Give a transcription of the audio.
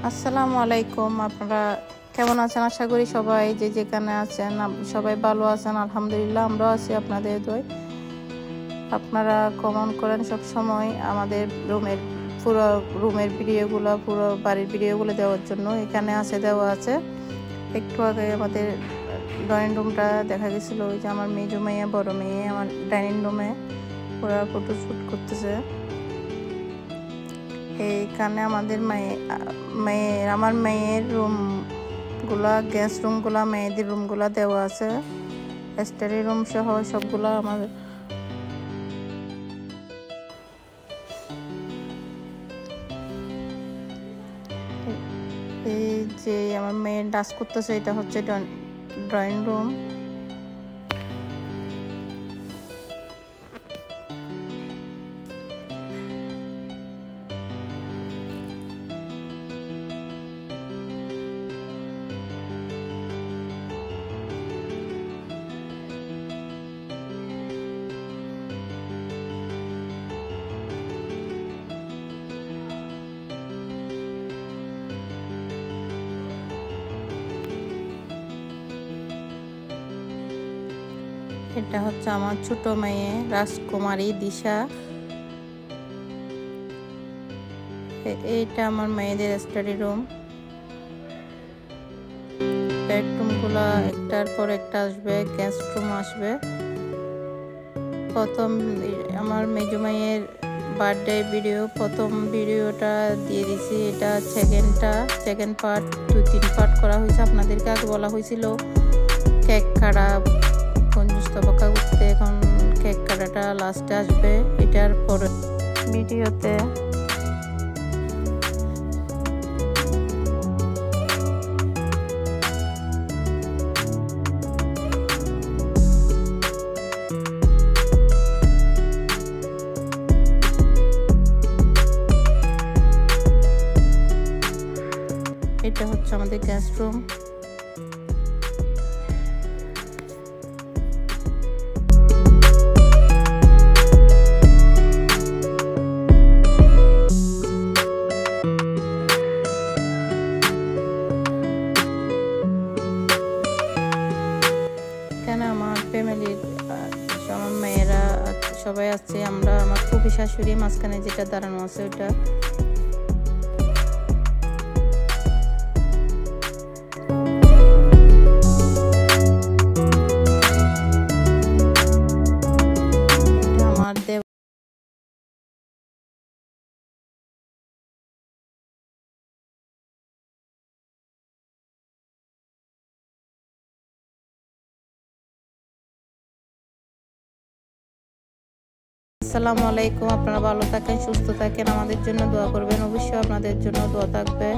আসসালামু আলাইকুম। আপনারা কেমন আছেন? আশা করি সবাই যে যেখানে আছেন সবাই ভালো আছেন। আলহামদুলিল্লাহ আমরাও আছি আপনাদের দোয়ায়। আপনারা কমেন্ট করেন সব সময় আমাদের পুরো রুমের ভিডিওগুলো, পুরো বাড়ির ভিডিওগুলো দেওয়ার জন্য। এখানে দেওয়া আছে। একটু আগে আমাদের ড্রয়িং রুমটা দেখা গেছিলো। ওই যে আমার মেজো মেয়ে, বড় মেয়ে আমার ডাইনিং রুমে ওরা ফটো শ্যুট করতেছে। এইখানে আমাদের আমার মেয়ের রুমগুলা, গেস্ট রুমগুলা, মেয়েদের রুমগুলা দেওয়া আছে। স্টাডি রুম সহ সবগুলা আমাদের। এই যে আমার মেয়ে ডান্স করতেছে, এটা হচ্ছে ড্রয়িং রুম। এটা হচ্ছে আমার ছোট মেয়ে রাজকুমারী দিশা। এইটা আমার মেয়েদের স্টাডি রুম। বেডরুম গুলা একটার পর একটা আসবে, গেস্ট রুম আসবে। প্রথম আমার মেজো মেয়ের বার্থডে ভিডিও, প্রথম ভিডিওটা দিয়ে দিছি। এটা সেকেন্ড পার্ট, 2-3 পার্ট করা হয়েছে। আপনাদেরকে আগে বলা হয়েছিল কেক কাটা অপেক্ষা করতে, এখন কেক কাটাটা লাস্টে আসবে এটার পরে ভিডিওতে। এটা হচ্ছে আমাদের গেস্ট রুম। আমার ফ্যামিলির আমার মেয়েরা সবাই আছে। আমরা আমার ফুফি শাশুড়ি মাঝখানে যেটা দাঁড়ানো আছে ওটা। আমার দেব আসসালামু আলাইকুম। আপনারা ভালো থাকেন, সুস্থ থাকেন, আমাদের জন্য দোয়া করবেন। অবশ্যই আপনাদের জন্য দোয়া থাকবে।